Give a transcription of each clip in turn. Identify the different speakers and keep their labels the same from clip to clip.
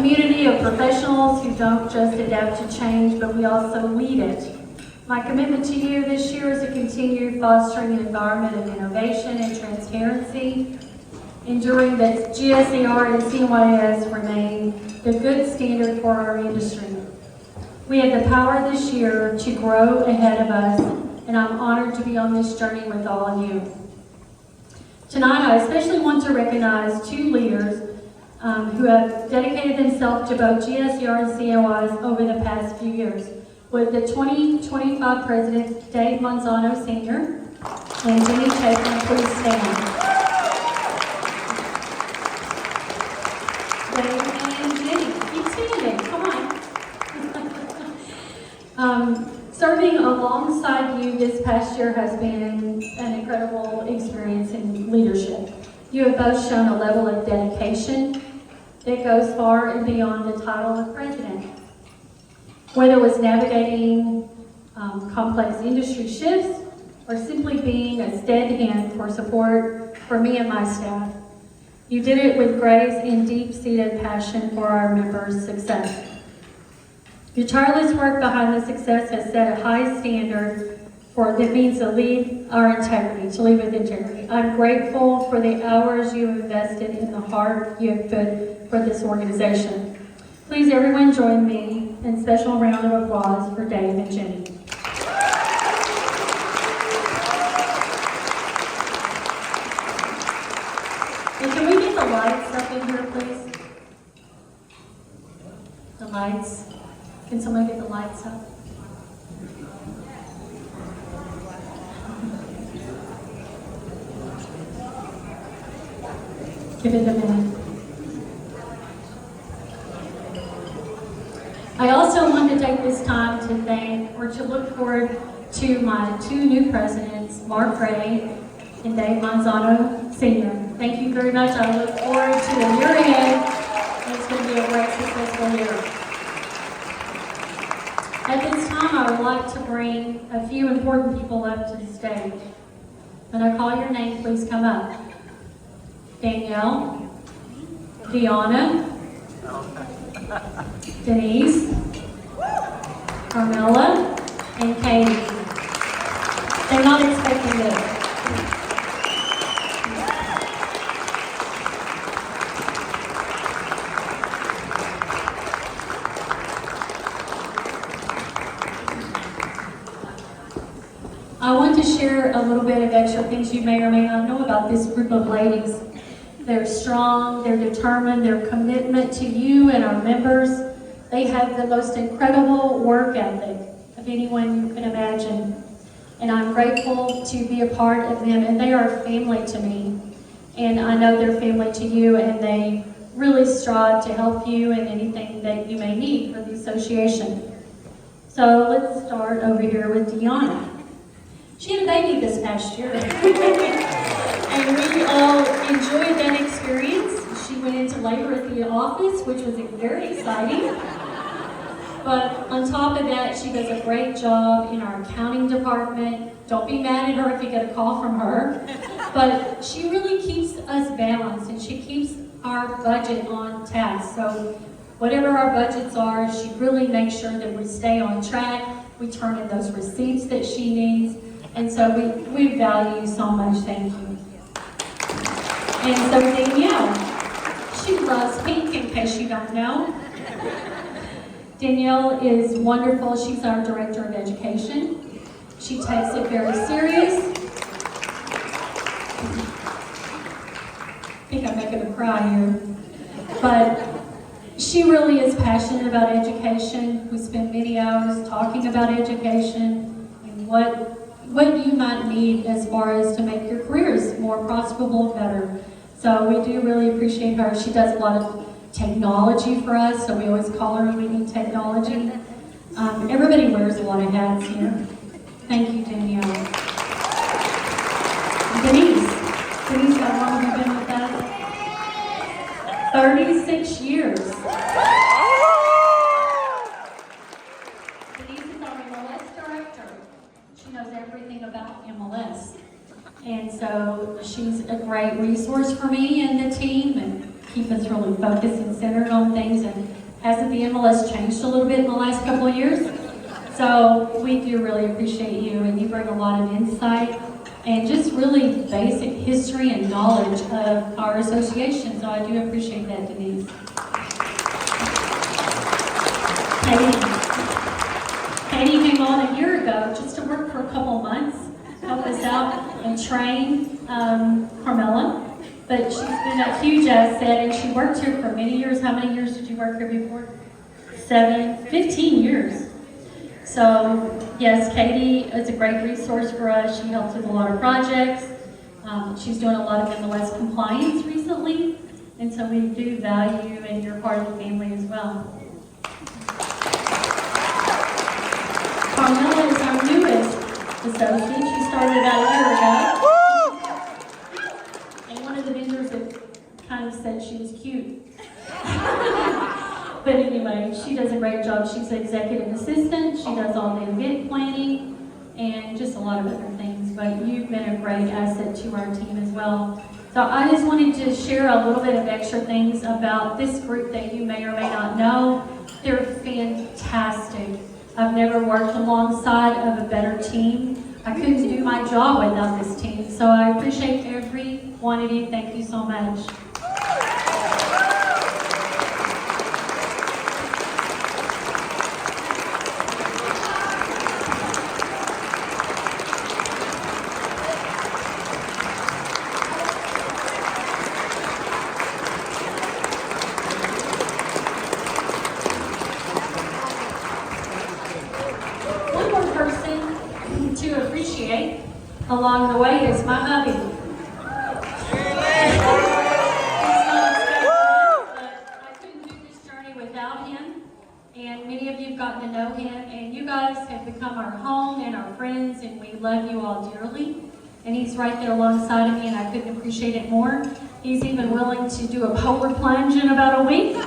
Speaker 1: community of professionals who don't just adapt to change, but we also lead it. My commitment to you this year is to continue fostering an environment of innovation and transparency, ensuring that GSAR and CNYIS remain the good standard for our industry. We have the power this year to grow ahead of us, and I'm honored to be on this journey with all of you. Tonight, I especially want to recognize two leaders who have dedicated themselves to both GSAR and CNYIS over the past few years. With the 2025 Presidents, Dave Manzano Sr. and Jenny Chapin, please stand. Dave and Jenny, keep standing, come on. Serving alongside you this past year has been an incredible experience in leadership. You have both shown a level of dedication that goes far and beyond the title of president. Whether it was navigating complex industry shifts or simply being a steady hand for support for me and my staff, you did it with grace and deep-seated passion for our members' success. Your tireless work behind the success has set a high standard that means to lead our integrity, to lead with integrity. I'm grateful for the hours you have invested in the heart you have put for this organization. Please, everyone, join me in a special round of applause for Dave and Jenny. And can we get the lights up in here, please? The lights. Can somebody get the lights up? Give it a minute. I also want to take this time to thank or to look forward to my two new presidents, Mark Gray and Dave Manzano Sr. Thank you very much. I look forward to the year ahead. It's going to be a great, successful year. At this time, I would like to bring a few important people up to the stage. When I call your name, please come up. Danielle, Deanna, Denise, Carmela, and Katie. They're not expecting this. I want to share a little bit of extra things you may or may not know about this group of ladies. They're strong, they're determined, their commitment to you and our members. They have the most incredible work ethic of anyone you can imagine. And I'm grateful to be a part of them, and they are family to me. And I know they're family to you, and they really strive to help you in anything that you may need for the association. So let's start over here with Deanna. She had a baby this past year. And we all enjoyed that experience. She went into labor at the office, which was very exciting. But on top of that, she does a great job in our accounting department. Don't be mad at her if you get a call from her. But she really keeps us balanced, and she keeps our budget on task. So whatever our budgets are, she really makes sure that we stay on track. We turn in those receipts that she needs. And so we value you so much. Thank you. And so Danielle, she loves pink, in case you don't know. Danielle is wonderful. She's our Director of Education. She takes it very serious. I think I'm making her cry here. But she really is passionate about education. We spend many hours talking about education and what you might need as far as to make your careers more profitable and better. So we do really appreciate her. She does a lot of technology for us, so we always call her when we need technology. Everybody wears a lot of hats here. Thank you, Danielle. Denise, how long have you been with us? 36 years. Denise is our MLS director. She knows everything about MLS. And so she's a great resource for me and the team, and keep us really focused and centered on things. And the MLS changed a little bit in the last couple of years. So we do really appreciate you, and you bring a lot of insight and just really basic history and knowledge of our association. So I do appreciate that, Denise. Katie came on a year ago just to work for a couple months, help us out and train Carmela. But she's been a huge asset, and she worked here for many years. How many years did you work here before? 15 years. So yes, Katie is a great resource for us. She helps with a lot of projects. She's doing a lot of MLS compliance recently, and so we do value you, and you're part of the family as well. Carmela is our newest associate. She started about a year ago. And one of the vendors that kind of said she was cute. But anyway, she does a great job. She's an executive assistant. She does all the event planning and just a lot of other things. But you've been a great asset to our team as well. So I just wanted to share a little bit of extra things about this group that you may or may not know. They're fantastic. I've never worked alongside of a better team. I couldn't do my job without this team. So I appreciate every one of you. Thank you so much. To appreciate along the way is my hubby. He's not but I couldn't do this journey without him, and many of you have gotten to know him, and you guys have become our home and our friends, and we love you all dearly. And he's right there alongside of me, and I couldn't appreciate it more. He's even willing to do a polar plunge in about a week. So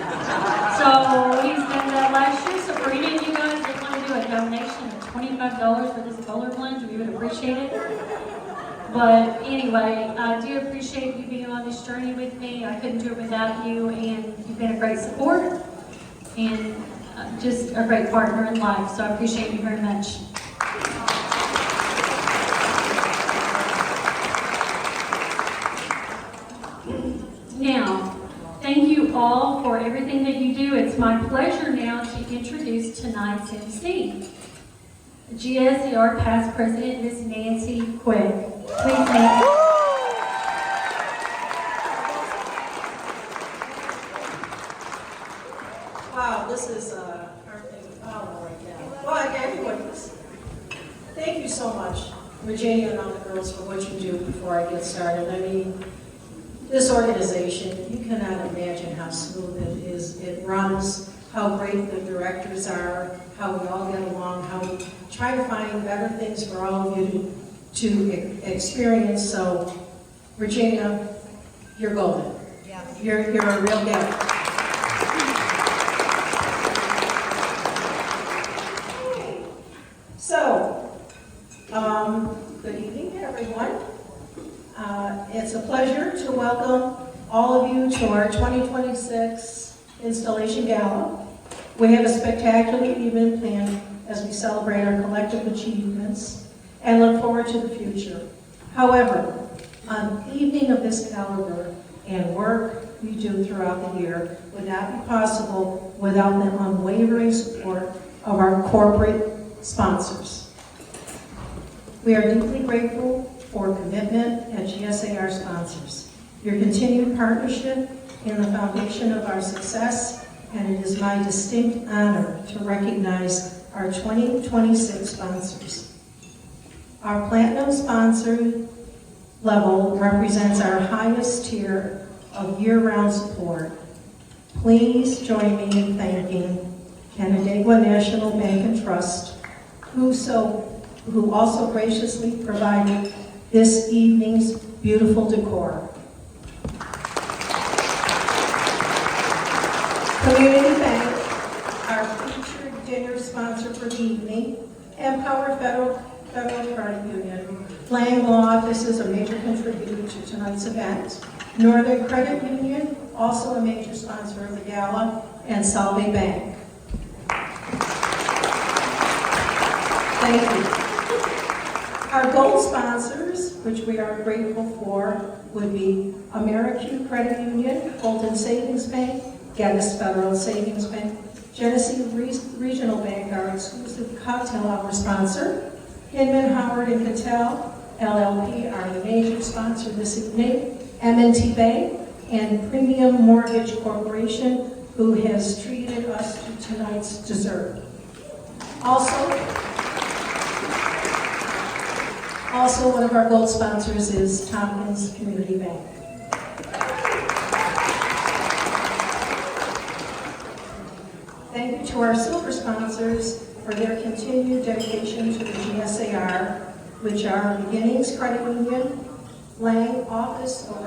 Speaker 1: he's done that last year, so for any of you guys that want to do a donation of $25 for this polar plunge, we would appreciate it. But anyway, I do appreciate you being on this journey with me. I couldn't do it without you, and you've been a great support and just a great partner in life. So I appreciate you very much. Now, thank you all for everything that you do. It's my pleasure now to introduce tonight's MC. GSAR past president, Ms. Nancy Quick. Please, Nancy.
Speaker 2: Wow, this is hard thing to follow right now. But anyways, thank you so much, Virginia and all the girls, for what you do before I get started. I mean, this organization, you cannot imagine how smooth it is. It runs, how great the directors are, how we all get along, how we try to find better things for all of you to experience. So, Virginia, you're golden. Yeah. You're a real gift. So, good evening, everyone. It's a pleasure to welcome all of you to our 2026 Installation Gala. We have a spectacular evening planned as we celebrate our collective achievements and look forward to the future. However, an evening of this caliber and work we do throughout the year would not be possible without the unwavering support of our corporate sponsors. We are deeply grateful for commitment as GSAR sponsors. Your continued partnership in the foundation of our success, and it is my distinct honor to recognize our 2026 sponsors. Our platinum sponsor level represents our highest tier of year-round support. Please join me in thanking Canandaigua National Bank and Trust, who also graciously provided this evening's beautiful decor. Community Bank, our featured dinner sponsor for the evening, Empower Federal Credit Union. Lang Law Office is a major contributor to tonight's event. Northern Credit Union, also a major sponsor of the gala, and Salve Bank. Thank you. Our gold sponsors, which we are grateful for, would be AmeriQ Credit Union, Fulton Savings Bank, Geddes Federal Savings Bank, Genesee Regional Bank, our exclusive cocktail hour sponsor, Hinman, Howard, and Cattell, LLP, are the major sponsor this evening, M&T Bank, and Premium Mortgage Corporation, who has treated us to tonight's dessert. Also, one of our gold sponsors is Tompkins Community Bank. Thank you to our silver sponsors for their continued dedication to the GSAR, which are Beginnings Credit Union, Lang Office of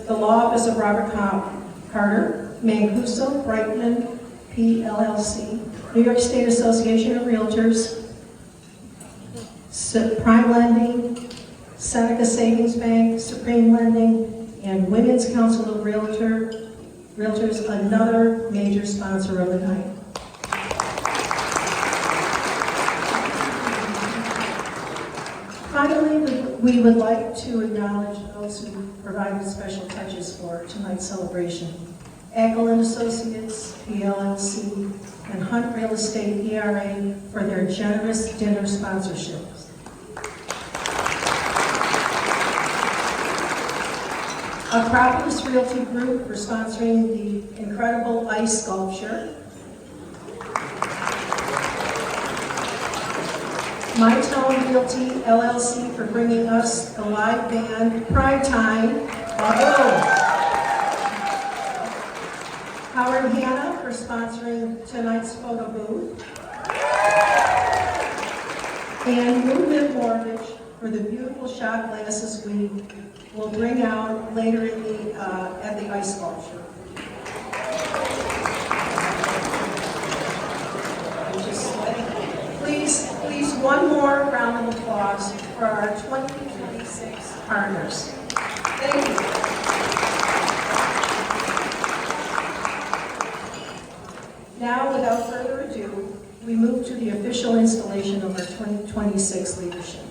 Speaker 2: the Law Office of Robert Carter, Mancuso Brightman PLLC, New York State Association of Realtors, Prime Lending, Seneca Savings Bank, Supreme Lending, and Women's Council of Realtors, another major sponsor of the night. Finally, we would like to acknowledge those who provided special touches for tonight's celebration. Eckel & Associates, PLLC, and Hunt Real Estate, ERA, for their generous dinner sponsorships. Acropolis Realty Group for sponsoring the incredible ice sculpture. My Tone Realty, LLC, for bringing us the live band Prime Time. Howard Hanna for sponsoring tonight's photo booth. And Movement Mortgage for the beautiful shot glasses we will bring out later in at the ice sculpture. Please, one more round of applause for our 2026 partners. Thank you. Now, without further ado, we move to the official installation of our 2026 leadership.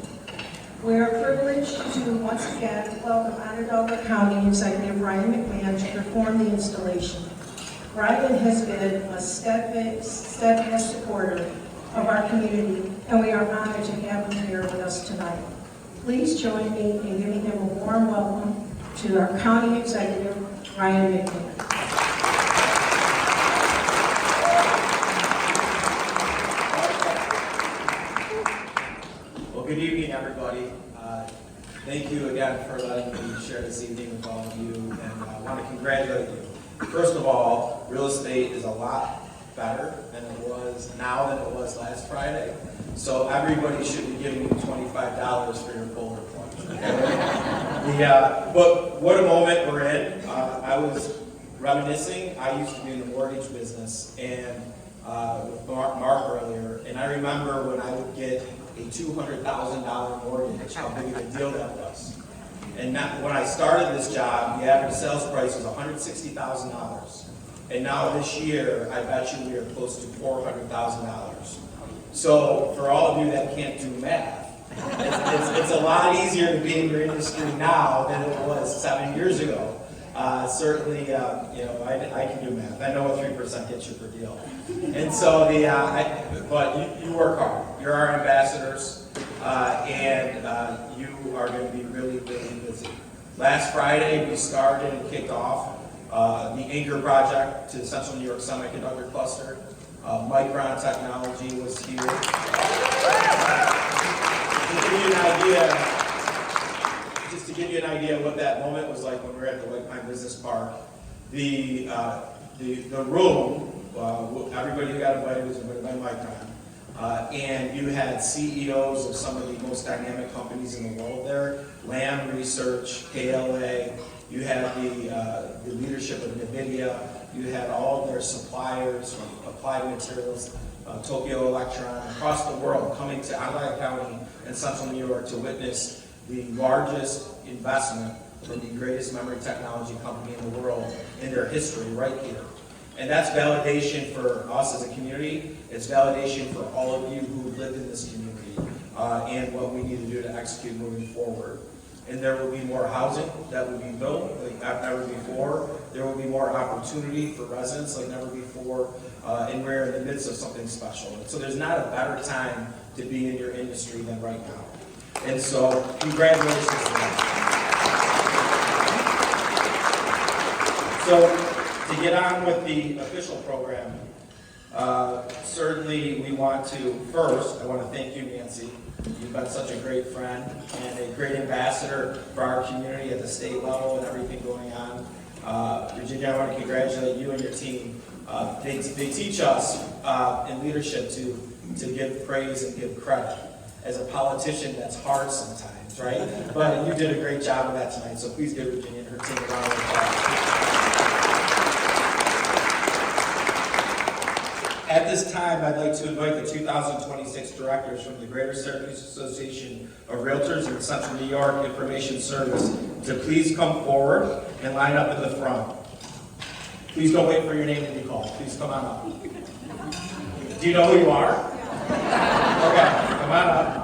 Speaker 2: We are privileged to once again welcome Onondaga County Executive Ryan McMahon to perform the installation. Ryan has been a steadfast supporter of our community, and we are honored to have him here with us tonight. Please join me in giving him a warm welcome to our County Executive, Ryan McMahon.
Speaker 3: Well, good evening, everybody. Thank you again for letting me share this evening with all of you, and I want to congratulate you. First of all, real estate is a lot better than it was now than it was last Friday. So everybody should be giving you $25 for your polar plunge. But what a moment we're in. I was reminiscing. I used to be in the mortgage business and with Mark earlier, and I remember when I would get a $200,000 mortgage, how big of a deal that was. And when I started this job, the average sales price was $160,000. And now this year, I bet you we are close to $400,000. So for all of you that can't do math, it's a lot easier to be in your industry now than it was 7 years ago. Certainly, I can do math. I know what 3% gets you per deal. And so but you work hard. You're our ambassadors, and you are going to be really, really busy. Last Friday, we started and kicked off the Anchor Project to the Central New York Semiconductor Cluster. Micron Technology was here. Just to give you an idea of what that moment was like when we were at the White Pine Business Park, the room, everybody who got invited was invited by Micron. And you had CEOs of some of the most dynamic companies in the world there, Lam Research, KLA. You had the leadership of NVIDIA. You had all of their suppliers from Applied Materials, Tokyo Electron, across the world coming to Onondaga County and Central New York to witness the largest investment from the greatest memory technology company in the world in their history right here. And that's validation for us as a community. It's validation for all of you who lived in this community and what we need to do to execute moving forward. And there will be more housing that will be built like never before. There will be more opportunity for residents like never before. And we're in the midst of something special. And so there's not a better time to be in your industry than right now. And so congratulations to that. So to get on with the official program, certainly we want to, first, I want to thank you, Nancy. You've been such a great friend and a great ambassador for our community at the state level and everything going on. Virginia, I want to congratulate you and your team. They teach us in leadership to give praise and give credit. As a politician, that's hard sometimes, right? But you did a great job of that tonight, so please give Virginia and her team a round of applause. At this time, I'd like to invite the 2026 directors from the Greater Syracuse Association of Realtors in Central New York Information Service to please come forward and line up in the front. Please don't wait for your name to be called. Please come on up. Do you know who you are? Okay, come on up.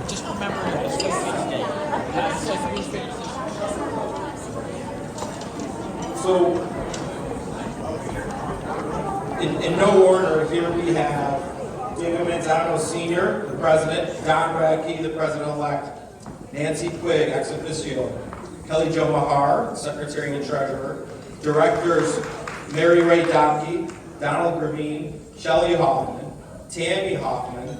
Speaker 4: Just remember it's
Speaker 3: So, in no order, here we have Diego Manzano Sr., the president, Don Radke, the president-elect, Nancy Quigg, ex officio, Kelly Jo Mahar, secretary and treasurer, directors Mary Ray Dobke, Donald Gravine, Shelley Hoffman, Tammy Hoffman,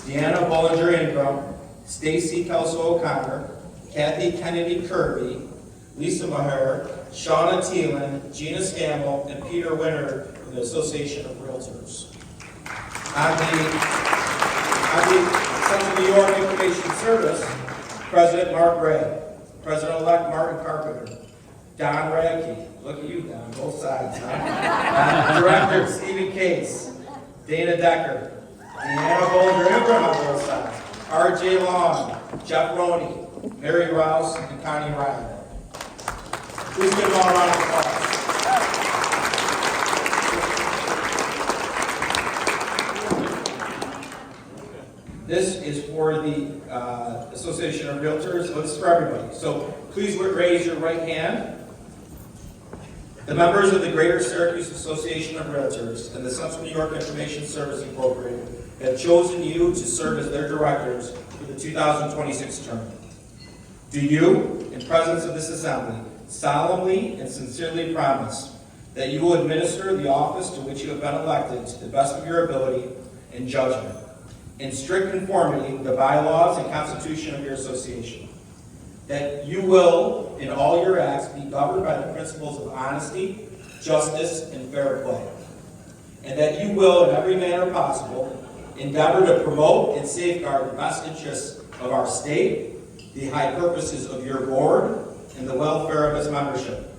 Speaker 3: Deanna Bollinger Ingram, Stacy Kelso O'Connor, Kathy Kennedy Kirby, Lisa Maher, Shauna Thielen, Gina Scammell, and Peter Winter from the Association of Realtors. On the Central New York Information Service, President Mark Ray, President-elect Martin Carpenter, Don Radke, look at you, Don, both sides, huh? Director Stephen Case, Dana Decker, Deanna Bollinger Ingram on both sides, R.J. Long, Jeff Roney, Mary Rouse, and Connie Ryan. Please give them all a round of applause. This is for the Association of Realtors. Well, this is for everybody. So please raise your right hand. The members of the Greater Syracuse Association of Realtors and the Central New York Information Service Incorporated have chosen you to serve as their directors for the 2026 term. Do you, in presence of this assembly, solemnly and sincerely promise that you will administer the office to which you have been elected to the best of your ability and judgment, in strict conformity with the bylaws and constitution of your association? That you will, in all your acts, be governed by the principles of honesty, justice, and fair play. And that you will, in every manner possible, endeavor to promote and safeguard the best interests of our state, the high purposes of your board, and the welfare of its membership.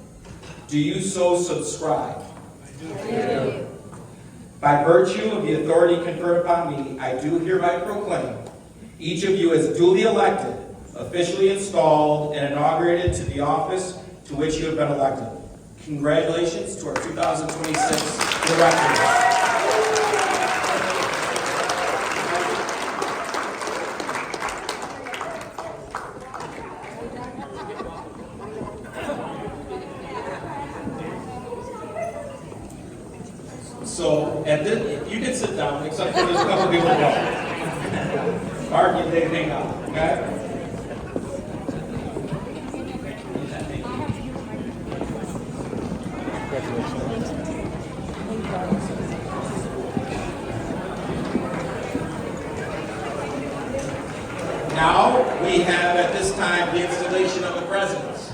Speaker 3: Do you so subscribe?
Speaker 4: I do.
Speaker 3: By virtue of the authority conferred upon me, I do hereby proclaim each of you as duly elected, officially installed, and inaugurated to the office to which you have been elected. Congratulations to our 2026 directors. So, at this, you can sit down, except for there's a couple people going. Mark, you can hang out, okay? Now, we have at this time the installation of the presidents.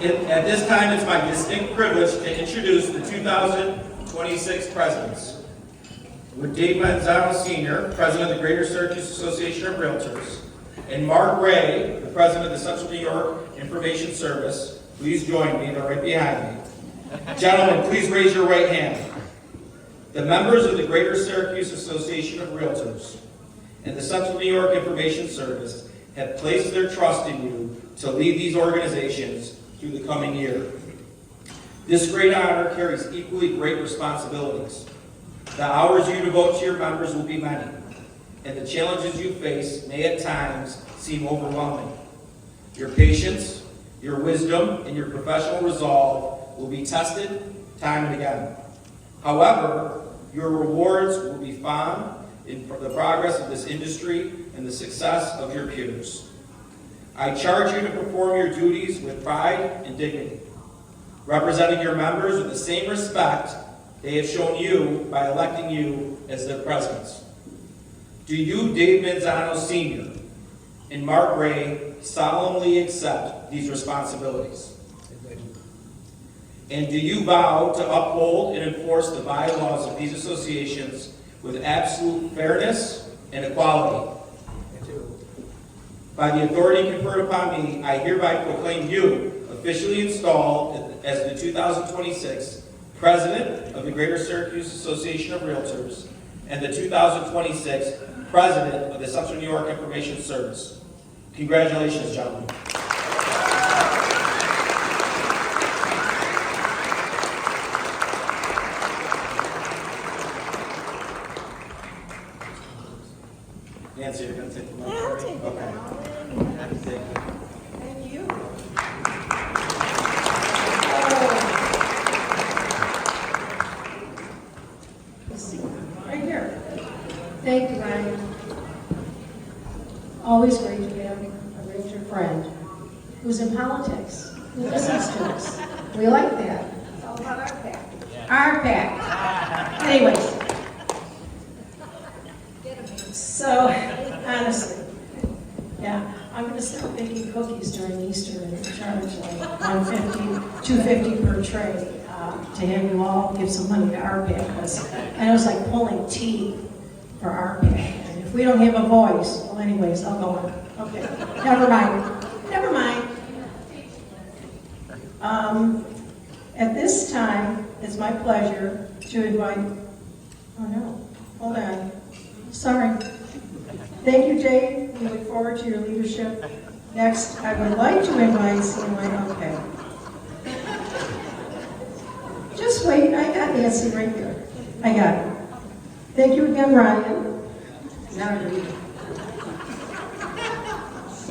Speaker 3: At this time, it's my distinct privilege to introduce the 2026 presidents. With Dave Manzano Sr., President of the Greater Syracuse Association of Realtors, and Mark Ray, the President of the Central New York Information Service. Please join me, they're right behind me. Gentlemen, please raise your right hand. The members of the Greater Syracuse Association of Realtors and the Central New York Information Service have placed their trust in you to lead these organizations through the coming year. This great honor carries equally great responsibilities. The hours you devote to your members will be many, and the challenges you face may at times seem overwhelming. Your patience, your wisdom, and your professional resolve will be tested time and again. However, your rewards will be found in the progress of this industry and the success of your peers. I charge you to perform your duties with pride and dignity, representing your members with the same respect they have shown you by electing you as their presidents. Do you, Dave Manzano Sr. and Mark Ray, solemnly accept these responsibilities? And do you vow to uphold and enforce the bylaws of these associations with absolute fairness and equality? By the authority conferred upon me, I hereby proclaim you officially installed as the 2026 President of the Greater Syracuse Association of Realtors and the 2026 President of the Central New York Information Service. Congratulations, gentlemen. Nancy, you're going to take the mic?
Speaker 2: I'll take it.
Speaker 3: Okay. Thank you.
Speaker 2: Thank you. Right here.
Speaker 5: Thank you, Ryan. Always great to have a realtor friend who's in politics, who listens to us. We like that.
Speaker 2: It's all about our pack.
Speaker 5: Our pack. Anyways,
Speaker 2: So, honestly, yeah, I'm going to start baking cookies during Easter and charge like $150, $250 per tray to have you all give some money to our pack. And it was like pulling teeth for our pack. And if we don't have a voice, well, anyways, I'll go on. Okay, never mind. Never mind. At this time, it's my pleasure to invite. Oh no, hold on. Sorry. Thank you, Dave. We look forward to your leadership. Next, I would like to invite CNYIS. Okay. Just wait. I got Nancy right here. I got it. Thank you again, Ryan. Now I read.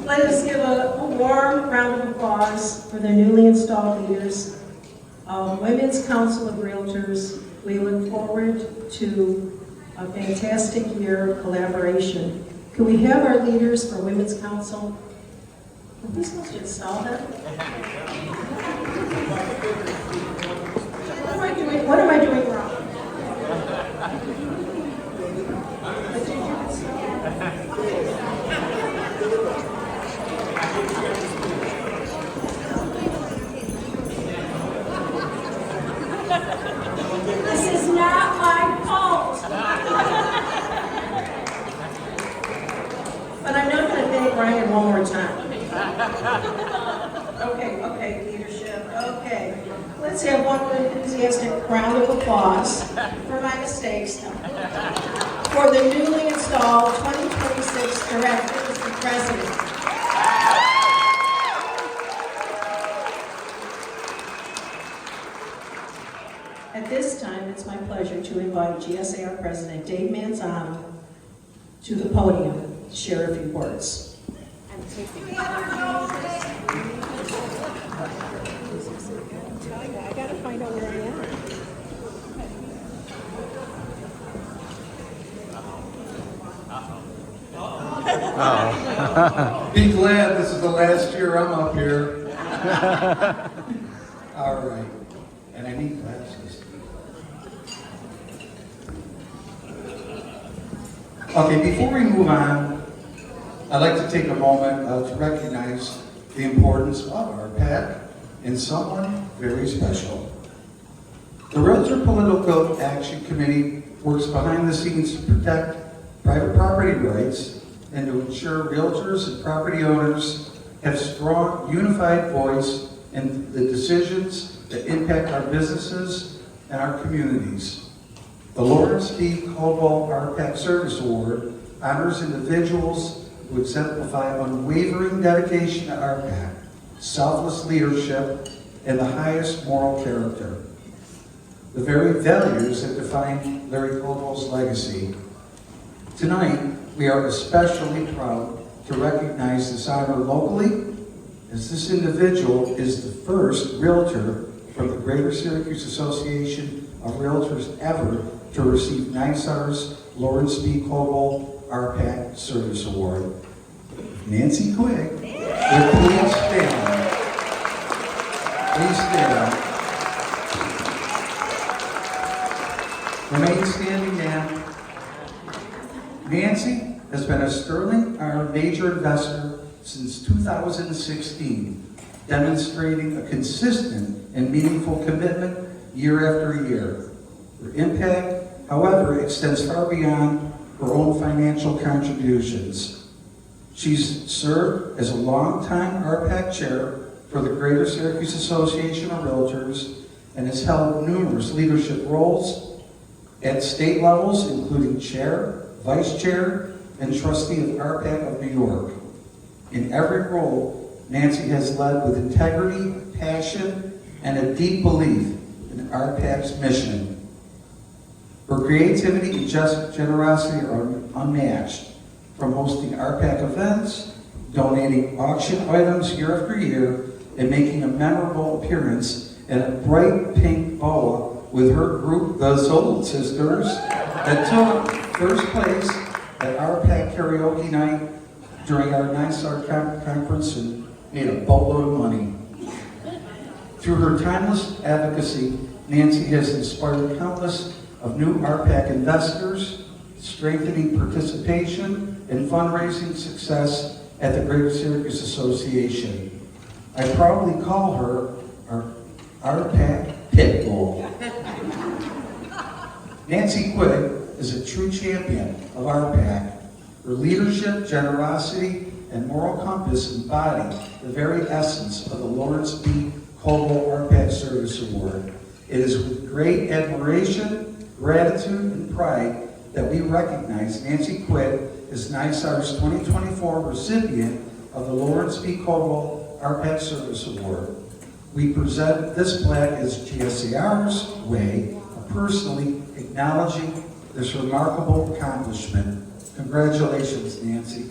Speaker 2: Let us give a warm round of applause for the newly installed leaders of Women's Council of Realtors. We look forward to a fantastic year of collaboration. Can we have our leaders for Women's Council? Are we supposed to install them? What am I doing? What am I doing wrong? This is not my fault. But I'm not going to thank Ryan one more time. Okay, leadership. Okay. Let's have one enthusiastic round of applause for my mistakes. For the newly installed 2026 directors and president. At this time, it's my pleasure to invite GSAR President Dave Manzano to the podium to share a few words.
Speaker 5: I gotta find out where I am.
Speaker 6: Be glad this is the last year I'm up here. All right. And I need glasses. Okay, before we move on, I'd like to take a moment to recognize the importance of our PAC and someone very special. The Realtor Political Action Committee works behind the scenes to protect private property rights and to ensure realtors and property owners have strong, unified voice in the decisions that impact our businesses and our communities. The Lawrence B. Caldwell RPAC Service Award honors individuals who exemplify unwavering dedication to RPAC, selfless leadership, and the highest moral character. The very values that define Larry Caldwell's legacy. Tonight, we are especially proud to recognize this honor locally, as this individual is the first realtor from the Greater Syracuse Association of Realtors ever to receive NYSAR's Lawrence B. Caldwell RPAC Service Award. Nancy Quigg, would please stand. Please stand. Remain standing, ma'am. Nancy has been a sterling major investor since 2016, demonstrating a consistent and meaningful commitment year after year. Her impact, however, extends far beyond her own financial contributions. She's served as a longtime RPAC chair for the Greater Syracuse Association of Realtors and has held numerous leadership roles at state levels, including chair, vice chair, and trustee of RPAC of New York. In every role, Nancy has led with integrity, passion, and a deep belief in RPAC's mission. Her creativity and generosity are unmatched, from hosting RPAC events, donating auction items year after year, and making a memorable appearance at a bright pink boa with her group, the Zoll Sisters, that took first place at RPAC karaoke night during our NYSAR conference and made a boatload of money. Through her timeless advocacy, Nancy has inspired countless of new RPAC investors, strengthening participation and fundraising success at the Greater Syracuse Association. I proudly call her our RPAC Pitbull. Nancy Quigg is a true champion of RPAC. Her leadership, generosity, and moral compass embody the very essence of the Lawrence B. Caldwell RPAC Service Award. It is with great admiration, gratitude, and pride that we recognize Nancy Quigg as NYSAR's 2024 recipient of the Lawrence B. Caldwell RPAC Service Award. We present this plaque as GSAR's way of personally acknowledging this remarkable accomplishment. Congratulations, Nancy.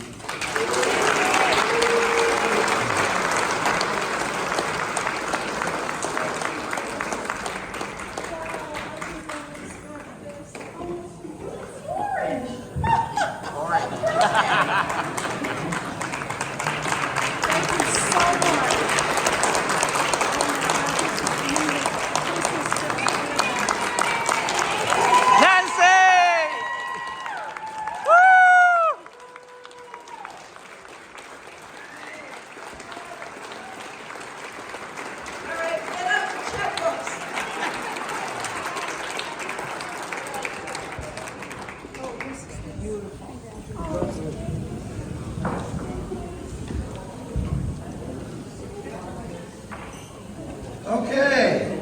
Speaker 6: Okay.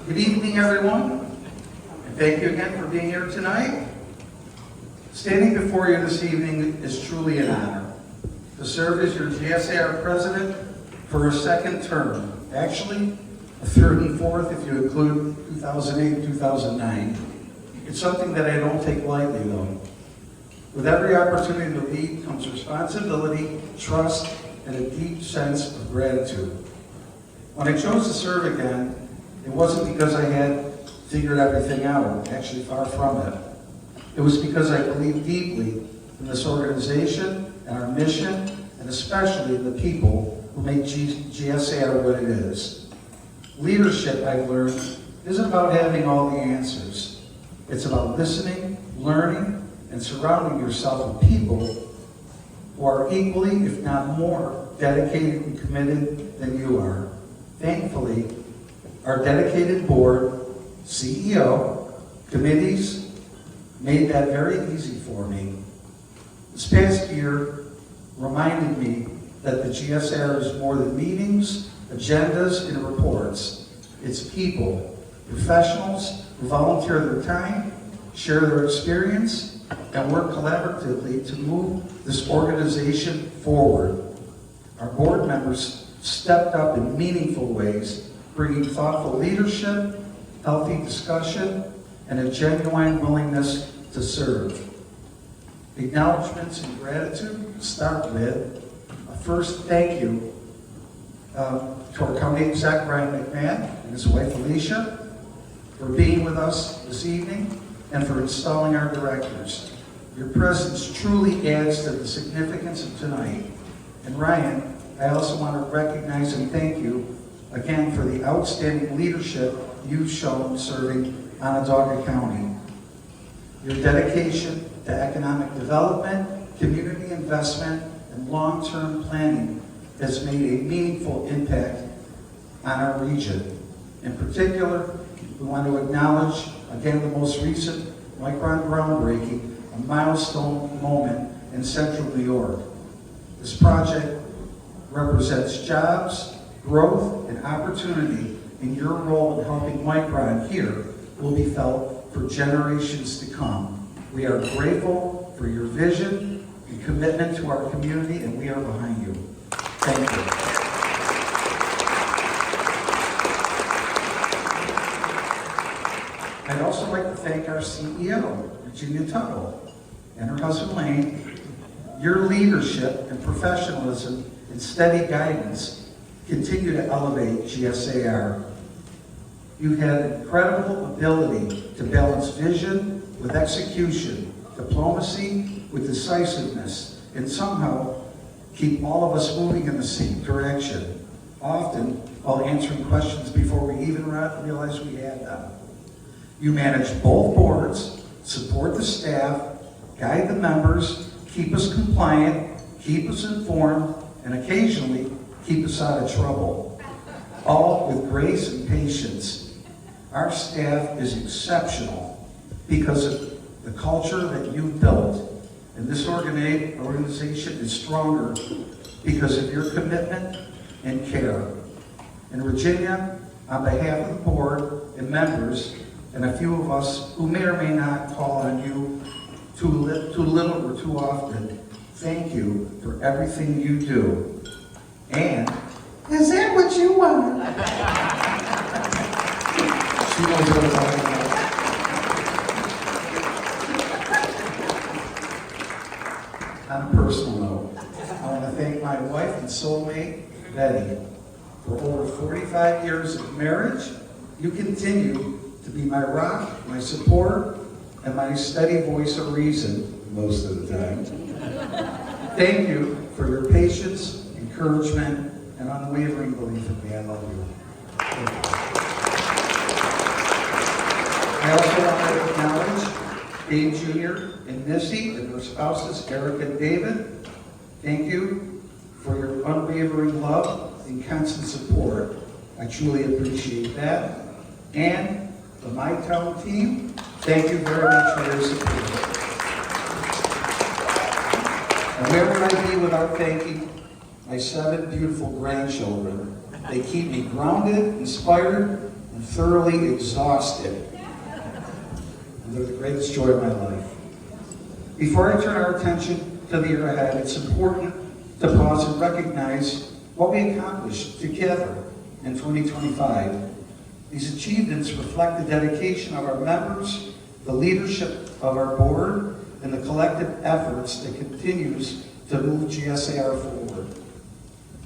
Speaker 6: Good evening, everyone. And thank you again for being here tonight. Standing before you this evening is truly an honor to serve as your GSAR president for a second term. Actually, a third and fourth if you include 2008 and 2009. It's something that I don't take lightly, though. With every opportunity to lead comes responsibility, trust, and a deep sense of gratitude. When I chose to serve again, it wasn't because I had figured everything out, actually far from it. It was because I believe deeply in this organization and our mission, and especially the people who make GSAR what it is. Leadership, I've learned, isn't about having all the answers. It's about listening, learning, and surrounding yourself with people who are equally, if not more, dedicated and committed than you are. Thankfully, our dedicated board, CEO, committees made that very easy for me. This past year reminded me that the GSAR is more than meetings agendas, and reports. It's people, professionals who volunteer their time, share their experience, and work collaboratively to move this organization forward. Our board members stepped up in meaningful ways, bringing thoughtful leadership, healthy discussion, and a genuine willingness to serve. Acknowledgements and gratitude start with a first thank you to our county exec, Brian McMahon, and his wife, Alicia, for being with us this evening and for installing our directors. Your presence truly adds to the significance of tonight. And Ryan, I also want to recognize and thank you again for the outstanding leadership you've shown serving Onondaga County. Your dedication to economic development, community investment, and long-term planning has made a meaningful impact on our region. In particular, we want to acknowledge again the most recent Micron groundbreaking, a milestone moment in central New York. This project represents jobs, growth, and opportunity, and your role in helping Micron here will be felt for generations to come. We are grateful for your vision and commitment to our community, and we are behind you. Thank you. I'd also like to thank our CEO, Virginia Tuttle, and her husband Lane. Your leadership and professionalism and steady guidance continue to elevate GSAR. You had incredible ability to balance vision with execution, diplomacy with decisiveness, and somehow keep all of us moving in the same direction, often while answering questions before we even realized we had them. You manage both boards, support the staff, guide the members, keep us compliant, keep us informed, and occasionally keep us out of trouble, all with grace and patience. Our staff is exceptional because of the culture that you've built, and this organization is stronger because of your commitment and care. And Virginia, on behalf of the board and members, and a few of us who may or may not call on you too little or too often, thank you for everything you do. And is that what you want? She knows what I'm talking about. On a personal note, I want to thank my wife and soulmate, Betty. For over 45 years of marriage, you continue to be my rock, my support, and my steady voice of reason most of the time. Thank you for your patience, encouragement, and unwavering belief in me. I love you. Thank you. I also want to acknowledge Dave Jr. and Missy and their spouses, Eric and David. Thank you for your unwavering love and constant support. I truly appreciate that. And the My Town team, thank you very much for your support. And where would I be without thanking my 7 beautiful grandchildren? They keep me grounded, inspired, and thoroughly exhausted. And they're the greatest joy of my life. Before I turn our attention to the year ahead, it's important to pause and recognize what we accomplished together in 2025. These achievements reflect the dedication of our members, the leadership of our board, and the collective efforts that continues to move GSAR forward.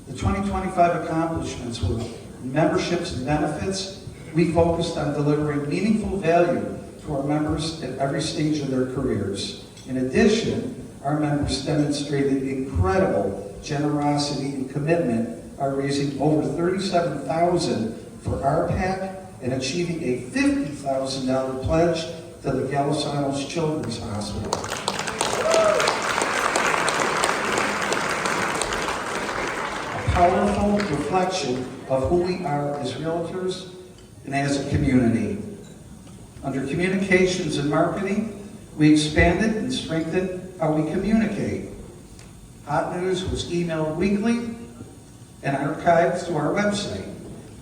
Speaker 6: The 2025 accomplishments were memberships and benefits. We focused on delivering meaningful value to our members at every stage of their careers. In addition, our members demonstrated incredible generosity and commitment by raising over $37,000 for RPAC and achieving a $50,000 pledge to the Galasanos Children's Hospital. A powerful reflection of who we are as realtors and as a community. Under communications and marketing, we expanded and strengthened how we communicate. Hot news was emailed weekly, and archived to our website.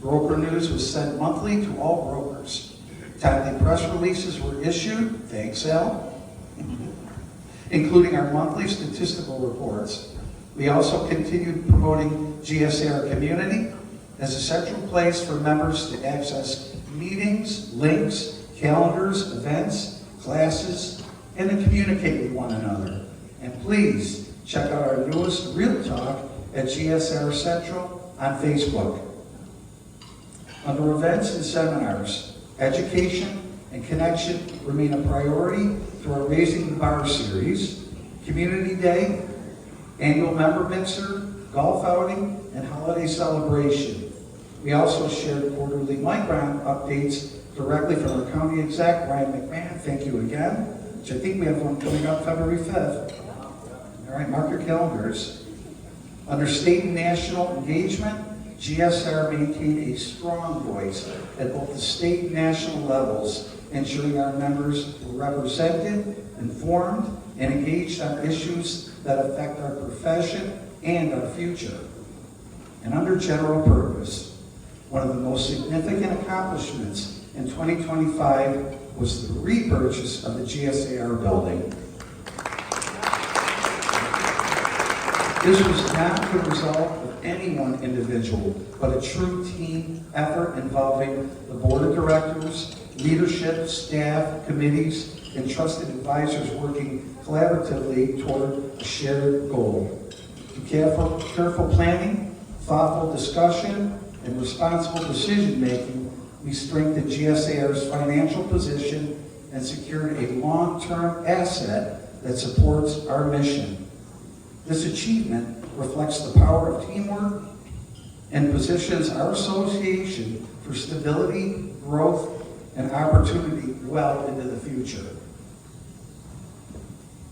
Speaker 6: Broker news was sent monthly to all brokers. Timely press releases were issued, thanks Al, including our monthly statistical reports. We also continued promoting GSAR Community as a central place for members to access meetings, links, calendars, events, classes, and to communicate with one another. And please check out our newest Real Talk at GSAR Central on Facebook. Under events and seminars, education and connection remain a priority through our Raising the Bar series, Community Day, annual member mixer, golf outing, and holiday celebration. We also shared quarterly micron updates directly from our county exec, Brian McMahon. Thank you again. Which I think we have one coming up February 5th. All right, mark your calendars. Under state and national engagement, GSR maintained a strong voice at both the state and national levels, ensuring our members were represented, informed, and engaged on issues that affect our profession and our future. And under general purpose, one of the most significant accomplishments in 2025 was the repurchase of the GSAR building. This was not the result of any one individual, but a true team effort involving the board of directors, leadership, staff, committees, and trusted advisors working collaboratively toward a shared goal. Through careful planning, thoughtful discussion, and responsible decision-making, we strengthened GSAR's financial position and secured a long-term asset that supports our mission. This achievement reflects the power of teamwork and positions our association for stability, growth, and opportunity well into the future.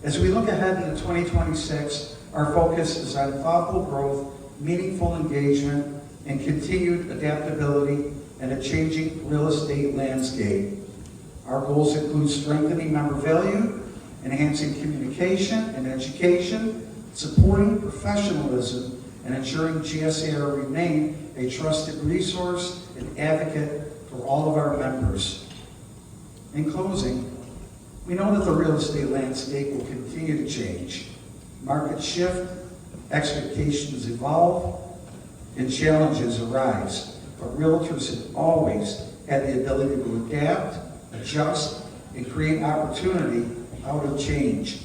Speaker 6: As we look ahead into 2026, our focus is on thoughtful growth, meaningful engagement, and continued adaptability in a changing real estate landscape. Our goals include strengthening member value, enhancing communication and education, supporting professionalism, and ensuring GSAR remain a trusted resource and advocate for all of our members. In closing, we know that the real estate landscape will continue to change. Markets shift, expectations evolve, and challenges arise. But realtors have always had the ability to adapt, adjust, and create opportunity out of change,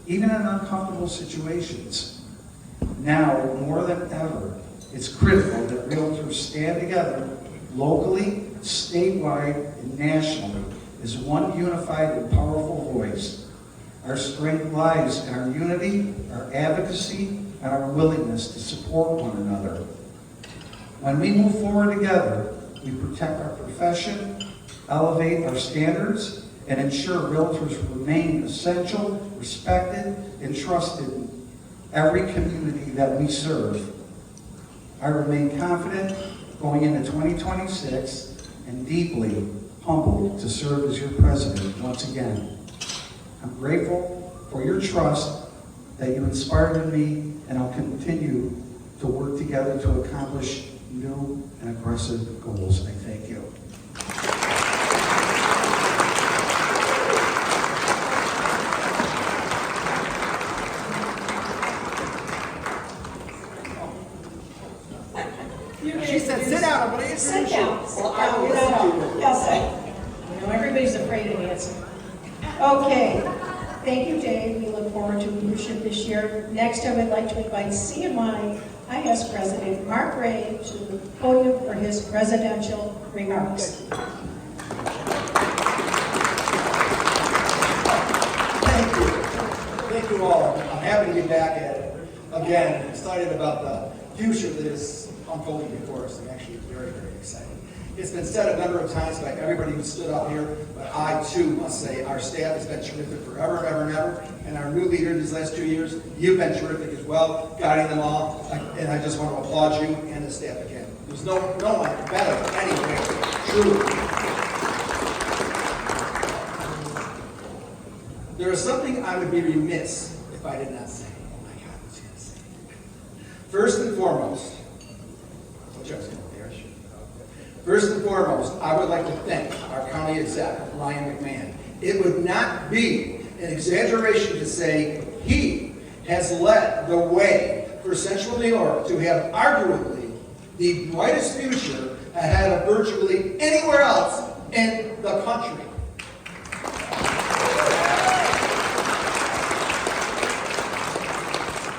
Speaker 6: even in uncomfortable situations. Now, more than ever, it's critical that realtors stand together locally, statewide, and nationally as one unified and powerful voice. Our strength lies in our unity, our advocacy, and our willingness to support one another. When we move forward together, we protect our profession, elevate our standards, and ensure realtors remain essential, respected, and trusted in every community that we serve. I remain confident going into 2026 and deeply humbled to serve as your president once again. I'm grateful for your trust that you inspired in me, and I'll continue to work together to accomplish new and aggressive goals. I thank you.
Speaker 4: She said, sit down, everybody.
Speaker 2: Sit down. Yes, you know, everybody's afraid of answer. Okay. Thank you, Dave. We look forward to leadership this year. Next, I would like to invite CNYIS President Mark Ray to the podium for his presidential remarks.
Speaker 7: Thank you. Thank you all. I'm happy to be back at it again. Excited about the future that is unfolding before us. I'm actually very, very excited. It's been said a number of times by everybody who stood up here, but I too must say our staff has been terrific forever and ever and ever, and our new leader these last 2 years, you've been terrific as well, guiding them all, and I just want to applaud you and the staff again. There's no one better anyway, truly. There is something I would be remiss if I did not say. Oh my God, what's going to say? First and foremost, First and foremost, I would like to thank our county exec, Ryan McMahon. It would not be an exaggeration to say he has led the way for Central New York to have arguably the brightest future ahead of virtually anywhere else in the country.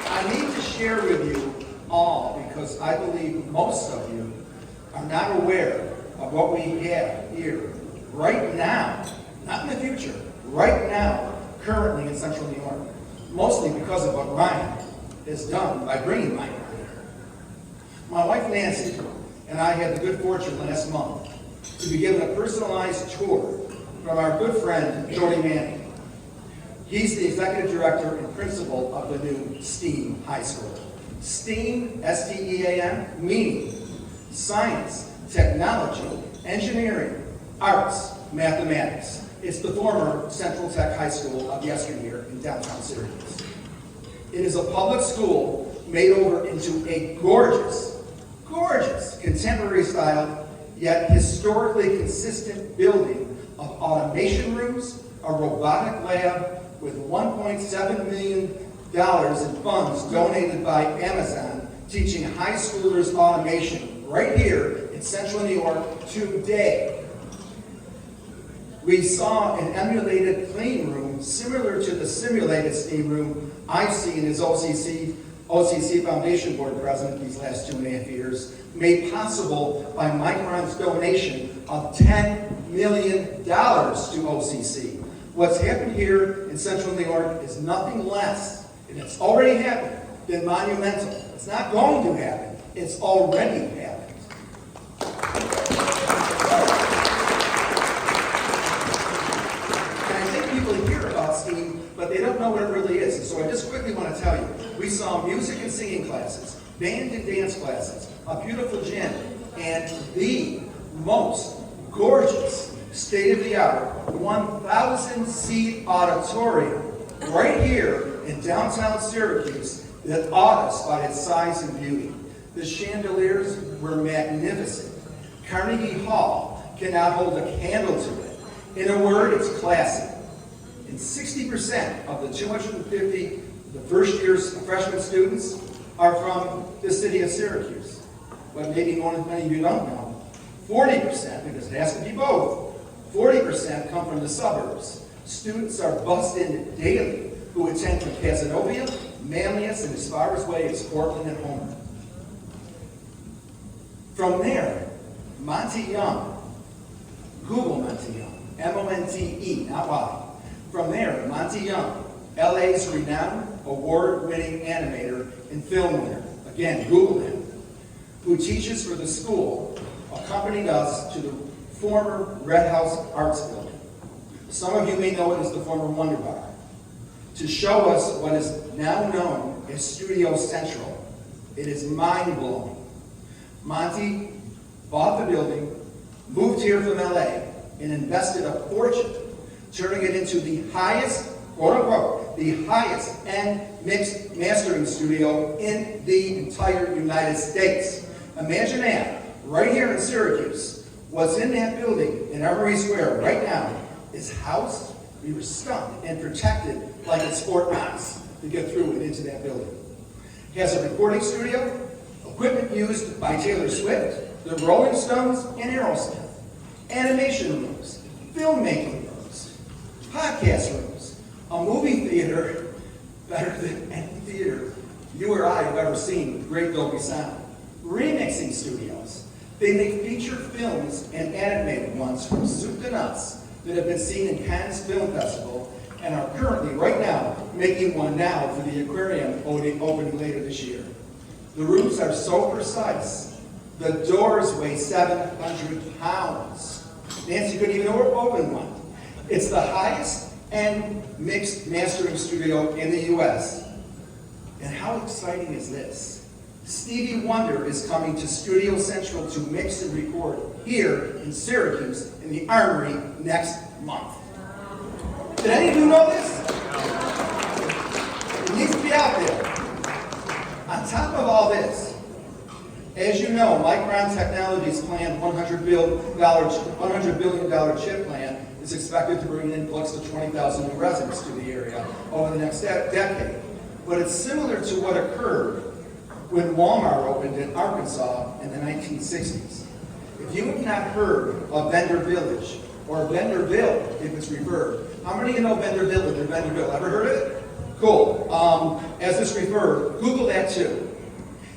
Speaker 7: I need to share with you all, because I believe most of you are not aware of what we have here right now, not in the future, right now, currently in Central New York, mostly because of what Ryan has done by bringing Ryan here. My wife Nancy and I had the good fortune last month to be given a personalized tour from our good friend Jody Manning. He's the executive director and principal of the new STEAM High School. STEAM, S-T-E-A-M, meaning science, technology, engineering, arts, mathematics. It's the former Central Tech High School of yesteryear in downtown Syracuse. It is a public school made over into a gorgeous, gorgeous contemporary style, yet historically consistent building of automation rooms, a robotic lab with $1.7 million in funds donated by Amazon, teaching high schoolers automation right here in Central New York today. We saw an emulated clean room similar to the simulated steam room I've seen as OCC Foundation Board President these last 2.5 years, made possible by Micron's donation of $10 million to OCC. What's happened here in Central New York is nothing less, and it's already happened, than monumental. It's not going to happen. It's already happened. And I think people hear about STEAM, but they don't know what it really is. And so I just quickly want to tell you, we saw music and singing classes, band and dance classes, a beautiful gym, and the most gorgeous, state-of-the-art, 1,000-seat auditorium right here in downtown Syracuse that awed us by its size and beauty. The chandeliers were magnificent. Carnegie Hall cannot hold a candle to it. In a word, it's classy. And 60% of the 250, the first year's freshman students, are from the city of Syracuse. But maybe more than many of you don't know, 40%, because it has to be both, 40% come from the suburbs. Students are bussed in daily who attend from Casanova, Manlius, and as far away as Portland and Homer. From there, Monte Young, Google Monte Young, M-O-N-T-E, not Y. From there, Monte Young, LA's renowned award-winning animator and film winner, again, Google him, who teaches for the school, accompanied us to the former Red House Arts Building. Some of you may know it as the former Wonder Bar, to show us what is now known as Studio Central. It is mind-blowing. Monty bought the building, moved here from LA, and invested a fortune, turning it into the highest, quote-unquote, the highest end mixed mastering studio in the entire United States. Imagine that, right here in Syracuse. What's in that building in Armory Square right now is housed, we were stunned, and protected like it's Fort Knox to get through and into that building. It has a recording studio, equipment used by Taylor Swift, the Rolling Stones, and Aerosmith, animation rooms, filmmaking rooms, podcast rooms, a movie theater better than any theater you or I have ever seen with great Dolby sound, remixing studios. They make feature films and animated ones from soup to nuts that have been seen in Cannes Film Festival and are currently, right now, making one now for the aquarium opening later this year. The rooms are so precise. The doors weigh 700 pounds. Nancy couldn't even open one. It's the highest end mixed mastering studio in the U.S. And how exciting is this? Stevie Wonder is coming to Studio Central to mix and record here in Syracuse in the Armory next month. Did any of you know this? It needs to be out there. On top of all this, As you know, Micron Technology's planned $100 billion chip plan is expected to bring an influx of 20,000 new residents to the area over the next decade. But it's similar to what occurred when Walmart opened in Arkansas in the 1960s. If you have not heard of Vendor Village, or Vendorville, if it's referred, how many of you know Vendor Village or Vendorville? Ever heard of it? Cool. As it's referred, Google that too.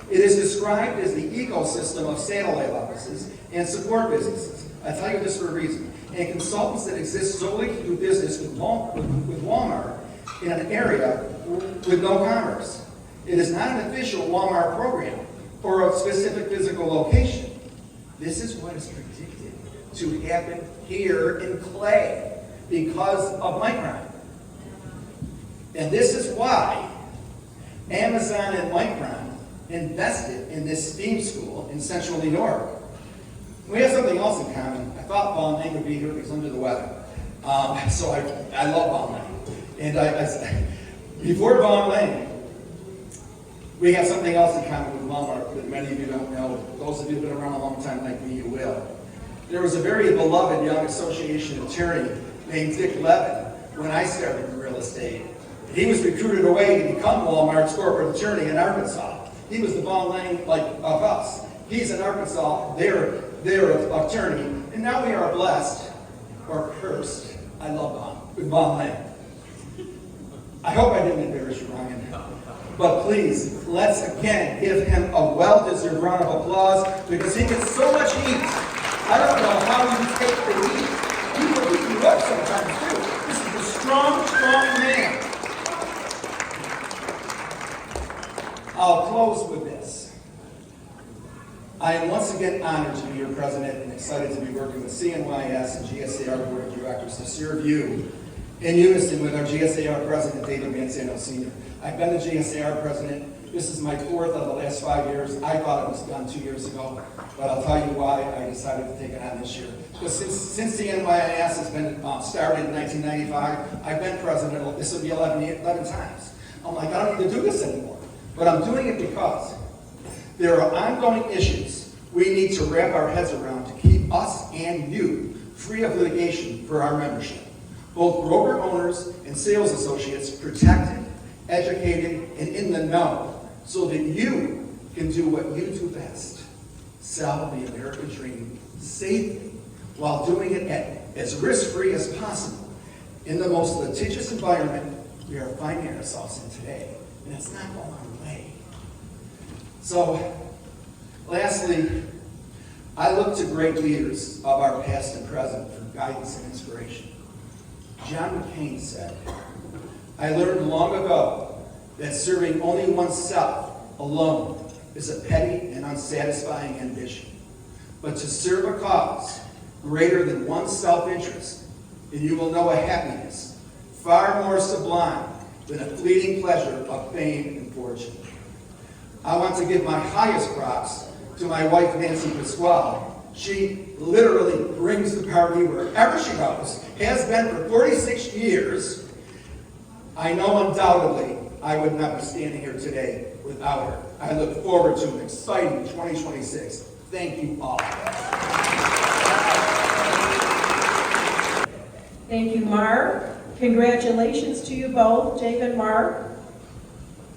Speaker 7: It is described as the ecosystem of satellite offices and support businesses. I tell you this for a reason. And consultants that exist solely to do business with Walmart in an area with no commerce. It is not an official Walmart program or a specific physical location. This is what is predicted to happen here in Clay because of Micron. And this is why Amazon and Micron invested in this STEAM school in central New York. We have something else in common. I thought Von Lang would be here because he's under the weather. So I love Von Lang. And before Von Lang, we have something else in common with Walmart that many of you don't know. Those of you who have been around a long time like me, you will. There was a very beloved young association attorney named Dick Levin when I started in real estate. He was recruited away to become Walmart's corporate attorney in Arkansas. He was the Von Lang of us. He's in Arkansas, they're an attorney, and now we are blessed, or cursed, I love with Von Lang. I hope I didn't embarrass you, Ryan. But please, let's again give him a well-deserved round of applause because he gets so much heat. I don't know how you take the heat. He will beat you up sometimes too. This is a strong, strong man. I'll close with this. I am once again honored to be your president and excited to be working with CNYIS and GSAR Board of Directors to serve you in unison with our GSAR President, David Manzano Sr. I've been the GSAR President. This is my 4th of the last 5 years. I thought it was done 2 years ago, but I'll tell you why I decided to take it on this year. Because since CNYIS has been started in 1995, I've been president, this will be 11 times. I'm like, I don't need to do this anymore. But I'm doing it because there are ongoing issues we need to wrap our heads around to keep us and you free of litigation for our membership. Both broker owners and sales associates protected, educated, and in the know so that you can do what you do best. Sell the American dream safely while doing it as risk-free as possible in the most litigious environment we are finding ourselves in today. And it's not going away. So, lastly, I look to great leaders of our past and present for guidance and inspiration. John McCain said, I learned long ago that serving only oneself alone is a petty and unsatisfying ambition. But to serve a cause greater than one's self-interest, and you will know a happiness far more sublime than a fleeting pleasure of fame and fortune. I want to give my highest props to my wife, Nancy Pasquale. She literally brings the party wherever she goes, has been for 46 years. I know undoubtedly I would not be standing here today without her. I look forward to an exciting 2026. Thank you all.
Speaker 2: Thank you, Mark. Congratulations to you both, Dave and Mark.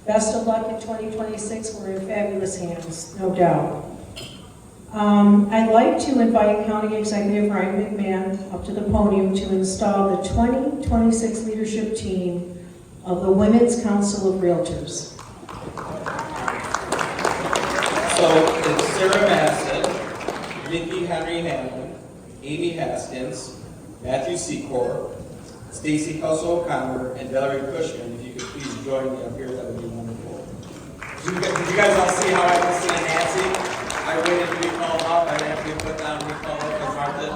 Speaker 2: Best of luck in 2026. We're in fabulous hands, no doubt. I'd like to invite County Executive Ryan McMahon up to the podium to install the 2026 leadership team of the Women's Council of Realtors.
Speaker 3: So it's Sarah Bassett, Nikki Henry Hamlin, Amy Haskins, Matthew Secor, Stacy Cusso O'Connor, and Valerie Cushman. If you could please join me up here, that would be wonderful. Did you guys all see how I can see Nancy? I waited to be called up. I didn't have to be put down to be called up as Martha.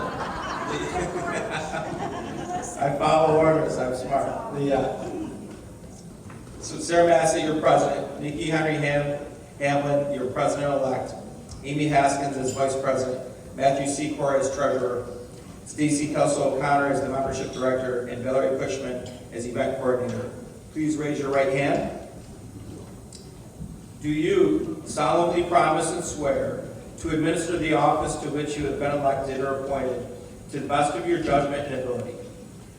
Speaker 3: I follow orders. I'm smart. So Sarah Bassett, your president. Nikki Henry Hamlin, your president-elect. Amy Haskins as vice president. Matthew Secor as treasurer. Stacy Cusso O'Connor as the membership director. And Valerie Cushman as event coordinator. Please raise your right hand. Do you do solemnly promise and swear to administer the office to which you have been elected or appointed to the best of your judgment and ability?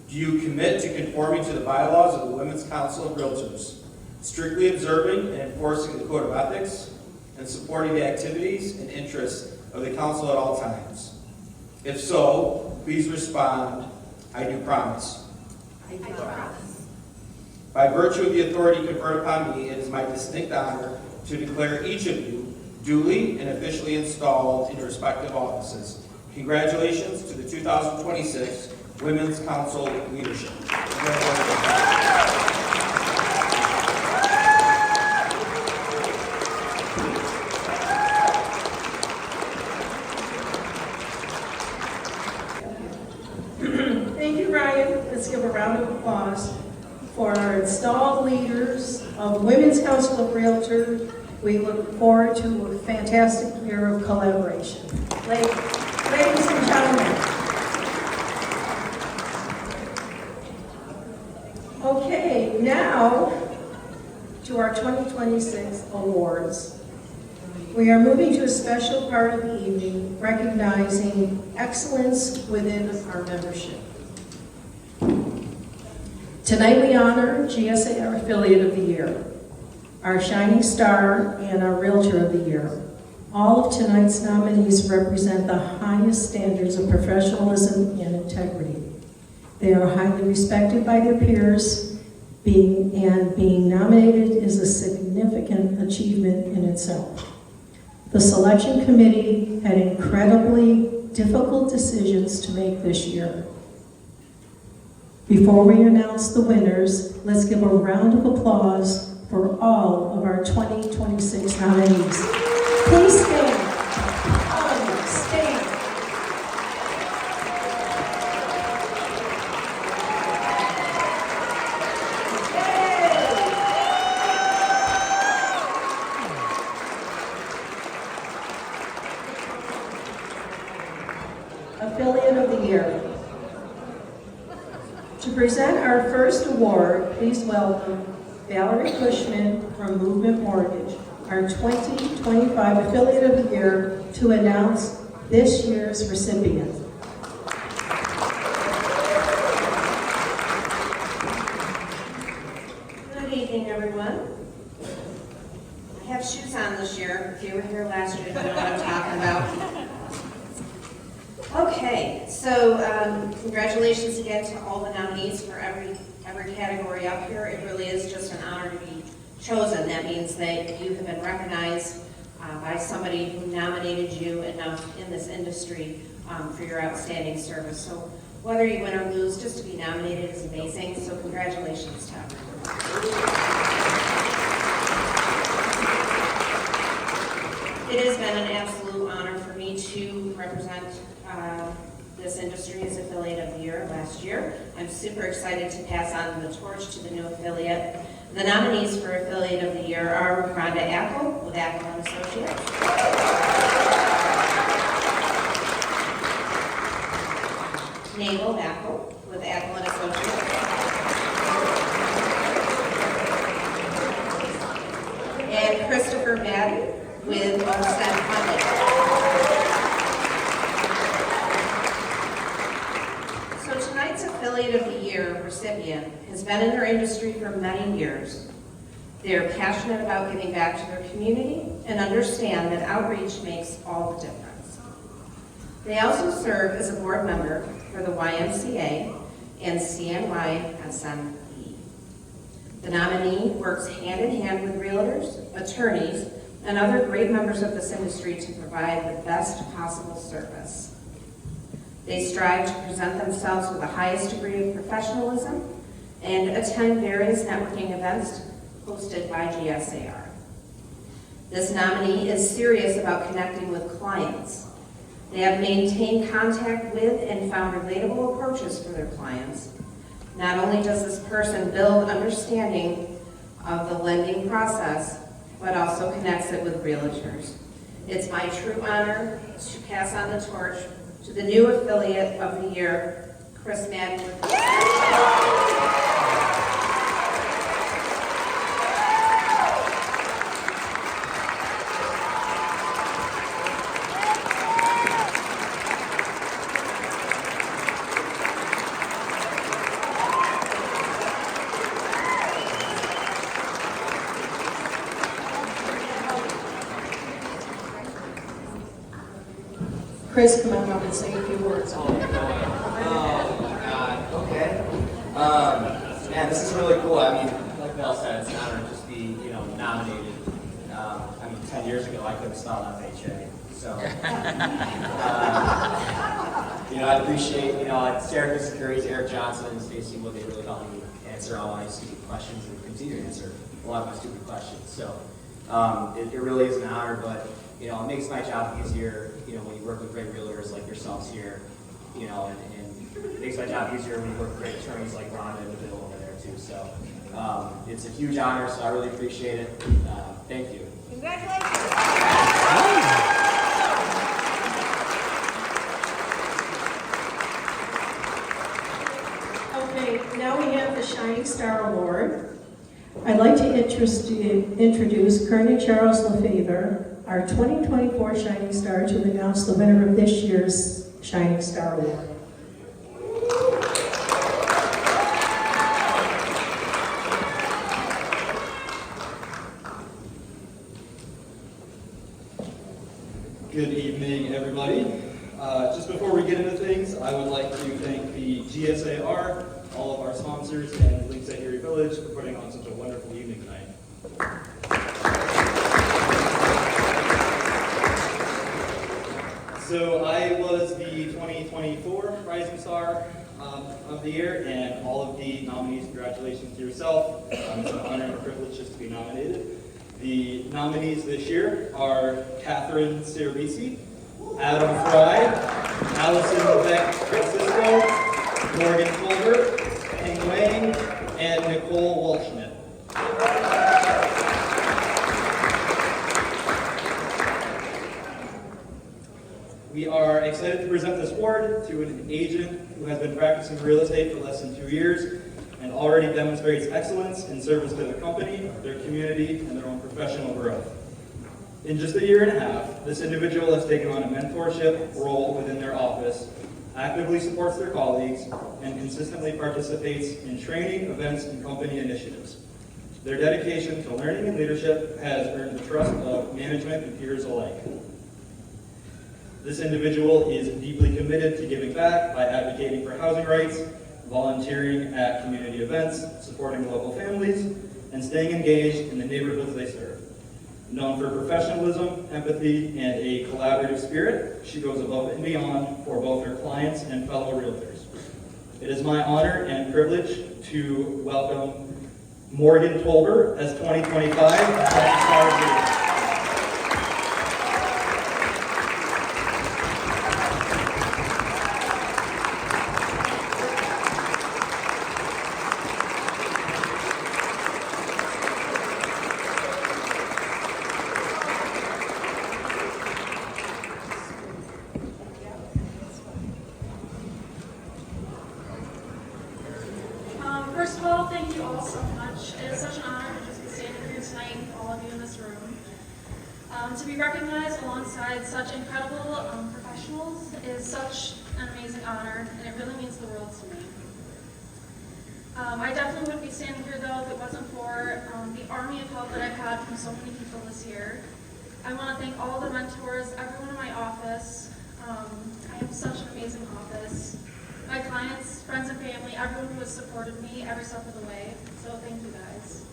Speaker 3: Do you commit to conforming to the bylaws of the Women's Council of Realtors, strictly observing and enforcing the code of ethics, and supporting the activities and interests of the council at all times? If so, please respond, I do promise.
Speaker 8: I do promise.
Speaker 3: By virtue of the authority conferred upon me, it is my distinct honor to declare each of you duly and officially installed in your respective offices. Congratulations to the 2026 Women's Council Leadership.
Speaker 2: Thank you, Ryan. Let's give a round of applause for our installed leaders of Women's Council of Realtors. We look forward to a fantastic year of collaboration. Ladies and gentlemen. Okay, now to our 2026 awards. We are moving to a special part of the evening recognizing excellence within our membership. Tonight we honor GSAR Affiliate of the Year, our Shining Star, and our Realtor of the Year. All of tonight's nominees represent the highest standards of professionalism and integrity. They are highly respected by their peers, being nominated is a significant achievement in itself. The selection committee had incredibly difficult decisions to make this year. Before we announce the winners, let's give a round of applause for all of our 2026 nominees. Please stand. All of you, stand. Affiliate of the Year. To present our first award, please welcome Valerie Cushman from Movement Mortgage, our 2025 Affiliate of the Year, to announce this year's recipient.
Speaker 8: Good evening, everyone. I have shoes on this year. If you were here last year, you know what I'm talking about. Okay, so congratulations again to all the nominees for every category up here. It really is just an honor to be chosen. That means that you have been recognized by somebody who nominated you enough in this industry for your outstanding service. So whether you win or lose, just to be nominated is amazing. So congratulations to everyone. It has been an absolute honor for me to represent this industry as Affiliate of the Year last year. I'm super excited to pass on the torch to the new affiliate. The nominees for Affiliate of the Year are Rhonda Apple with Apple & Associates, Nabel Apple with Apple & Associates, and Christopher Madden with Olmsted Funding. So tonight's Affiliate of the Year recipient has been in their industry for many years. They are passionate about giving back to their community and understand that outreach makes all the difference. They also serve as a board member for the YMCA and CNYIS. The nominee works hand in hand with realtors, attorneys, and other great members of this industry to provide the best possible service. They strive to present themselves with the highest degree of professionalism and attend various networking events hosted by GSAR. This nominee is serious about connecting with clients. They have maintained contact with and found relatable approaches for their clients. Not only does this person build understanding of the lending process, but also connects it with realtors. It's my true honor to pass on the torch to the new Affiliate of the Year, Chris Madden.
Speaker 2: Chris, come on up and say a few words.
Speaker 9: Oh, God. Okay. Man, this is really cool. I mean, like Mel said, it's an honor to just be, nominated. 10 years ago, I could have spelled FHA. So, I appreciate, at Syracuse Securities, Eric Johnson and Stacy Wood, they really helped me answer all my stupid questions and continue to answer a lot of my stupid questions. So, it really is an honor, but, it makes my job easier, when you work with great realtors like yourselves here, and it makes my job easier when you work with great attorneys like Ron and Bill over there too. So, it's a huge honor, so I really appreciate it. Thank you.
Speaker 8: Congratulations.
Speaker 2: Okay, now we have the Shining Star Award. I'd like to introduce Kearney Charles Lefevre, our 2024 Shining Star, to announce the winner of this year's Shining Star Award.
Speaker 10: Good evening, everybody. Just before we get into things, I would like to thank the GSAR, all of our sponsors, and Links at Erie Village for putting on such a wonderful evening tonight. So I was the 2024 Rising Star of the Year, and all of the nominees, congratulations to yourself. It's an honor and a privilege just to be nominated. The nominees this year are Catherine Syracuse, Adam Fry, Allison Beck Francisco, Morgan Colbert, Ping Wang, and Nicole Walshnet. We are excited to present this award to an agent who has been practicing real estate for less than 2 years and already demonstrates excellence in service to the company, their community, and their own professional growth. In just a year and a half, this individual has taken on a mentorship role within their office, actively supports their colleagues, and consistently participates in training, events, and company initiatives. Their dedication to learning and leadership has earned the trust of management and peers alike. This individual is deeply committed to giving back by advocating for housing rights, volunteering at community events, supporting local families, and staying engaged in the neighborhoods they serve. Known for professionalism, empathy, and a collaborative spirit, she goes above and beyond for both her clients and fellow realtors. It is my honor and privilege to welcome Morgan Tolbert as 2025 Shining Star Leader.
Speaker 11: First of all, thank you all so much. It is such an honor to just be standing here tonight with all of you in this room. To be recognized alongside such incredible professionals is such an amazing honor, and it really means the world to me. I definitely wouldn't be standing here though if it wasn't for the army of help that I've had from so many people this year. I want to thank all the mentors, everyone in my office. I have such an amazing office. My clients, friends and family, everyone who has supported me every step of the way. So thank you guys.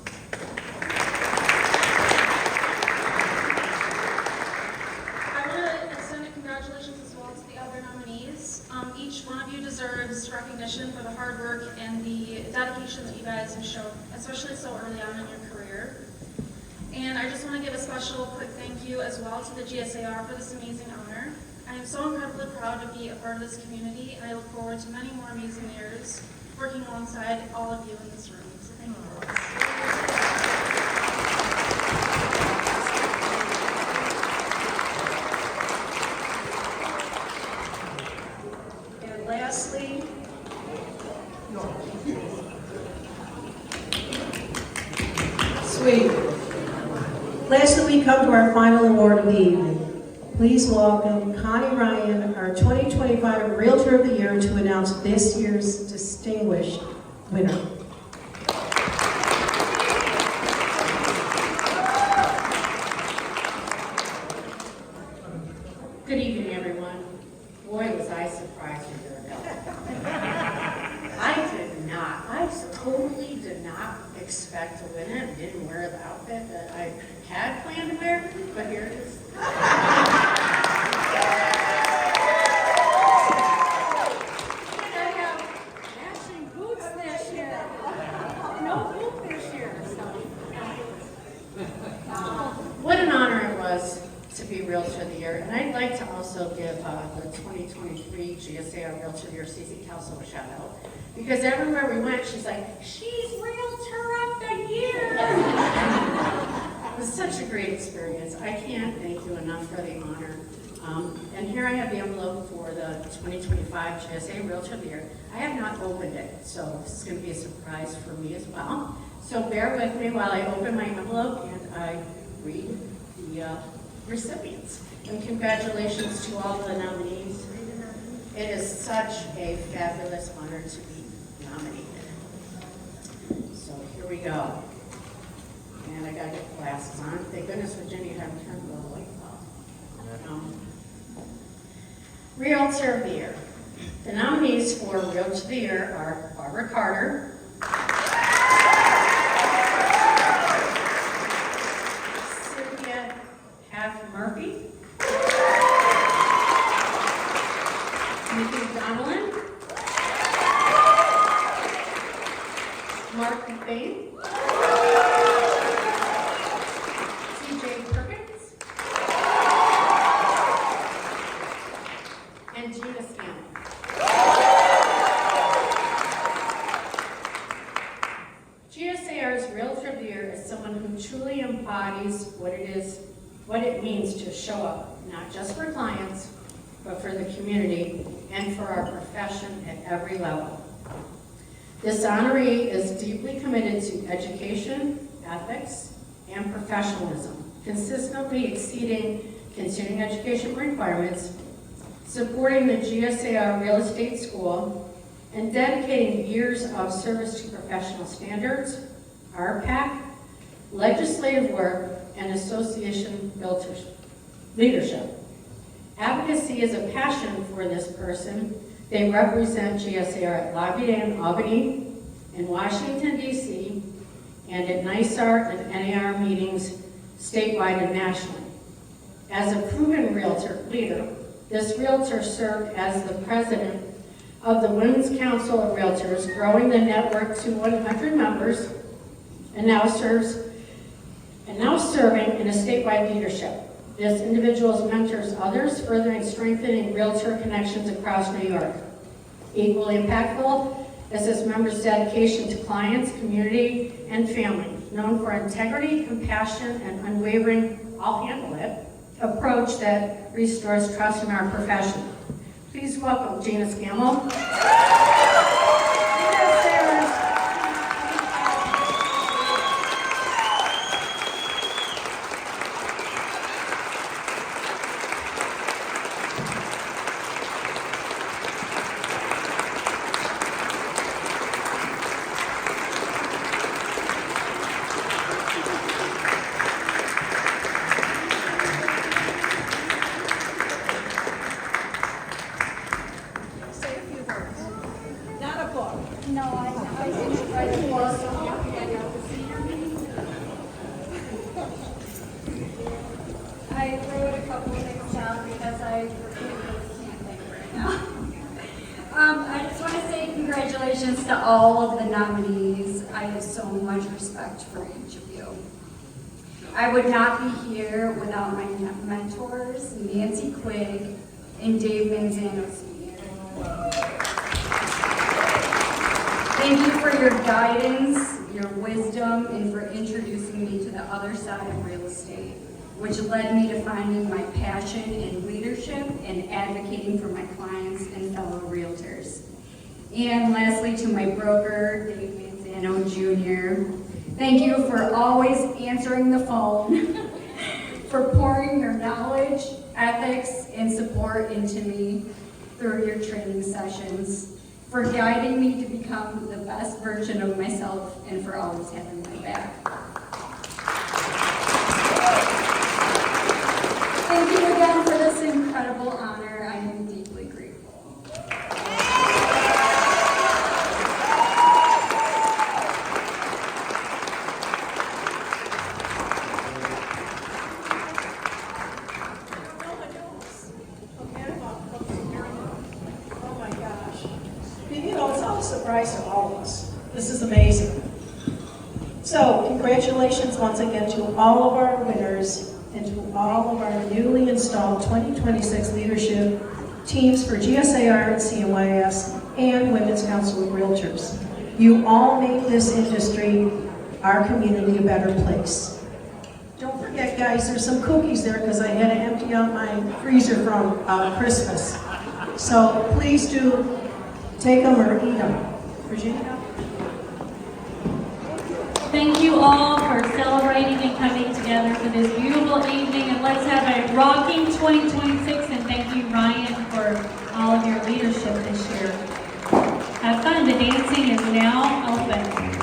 Speaker 11: I want to extend a congratulations as well to the other nominees. Each one of you deserves recognition for the hard work and the dedication that you guys have shown, especially so early on in your career. And I just want to give a special quick thank you as well to the GSAR for this amazing honor. I am so incredibly proud to be a part of this community, and I look forward to many more amazing years working alongside all of you in this room. So thank you.
Speaker 2: And lastly, sweet. Lastly, we come to our final award of the evening. Please welcome Connie Ryan, our 2025 Realtor of the Year, to announce this year's distinguished winner.
Speaker 12: Good evening, everyone.
Speaker 5: totally did not expect to win it. Didn't wear the outfit that I had planned to wear, but here it is. Matching boots this year. No boot this year. So. What an honor it was to be Realtor of the Year. And I'd like to also give the 2023 GSAR Realtor of the Year CC Council a shout out. Because everywhere we went, she's like, she's Realtor of the Year. It was such a great experience. I can't thank you enough for the honor. And here I have the envelope for the 2025 GSA Realtor of the Year. I have not opened it, so this is going to be a surprise for me as well. So bear with me while I open my envelope and I read the recipients. And congratulations to all the nominees. It is such a fabulous honor to be nominated. So here we go. And I gotta get glasses on. Thank goodness Virginia hadn't turned the light off. Realtor of the Year. The nominees for Realtor of the Year are Barbara Carter, Murphy, Nikki Donellan, Mark McBain, TJ Perkins, and Gina Scanlon. GSAR's Realtor of the Year is someone who truly embodies what it means to show up, not just for clients, but for the community and for our profession at every level. This honoree is deeply committed to education, ethics, and professionalism, consistently exceeding continuing education requirements, supporting the GSAR Real Estate School, and dedicating years of service to professional standards, RPAC, legislative work, and association leadership. Advocacy is a passion for this person. They represent GSAR at Lobby Day in Albany, in Washington, D.C., and at NYSAR and NAR meetings statewide and nationally. As a proven realtor leader, this realtor served as the president of the Women's Council of Realtors, growing the network to 100 members, and now serving in a statewide leadership. This individual mentors others, furthering strengthening realtor connections across New York. Equally impactful is this member's dedication to clients, community, and family, known for integrity, compassion, and unwavering, I'll handle it, approach that restores trust in our profession. Please welcome Gina Scammell.
Speaker 12: Congratulations to all of the nominees. I have so much respect for each of you. I would not be here without my mentors, Nancy Quigg and Dave Manzano Sr. Thank you for your guidance, your wisdom, and for introducing me to the other side of real estate, which led me to finding my passion in leadership and advocating for my clients and fellow realtors. And lastly, to my broker, Dave Manzano Jr., thank you for always answering the phone, for pouring your knowledge, ethics, and support into me through your training sessions, for guiding me to become the best version of myself, and for always having my back. Thank you again for this incredible honor. I am deeply grateful.
Speaker 2: amazing. So, congratulations once again to all of our winners and to all of our newly installed 2026 leadership teams for GSAR and CNYIS and Women's Council of Realtors. You all make this industry, our community, a better place. Don't forget, guys, there's some cookies there because I had to empty out my freezer from Christmas. So please do take them or eat them. Virginia?
Speaker 1: Thank you all for celebrating and coming together for this beautiful evening, and let's have a rocking 2026, and thank you, Ryan, for all of your leadership this year. Have fun. The dancing is now open.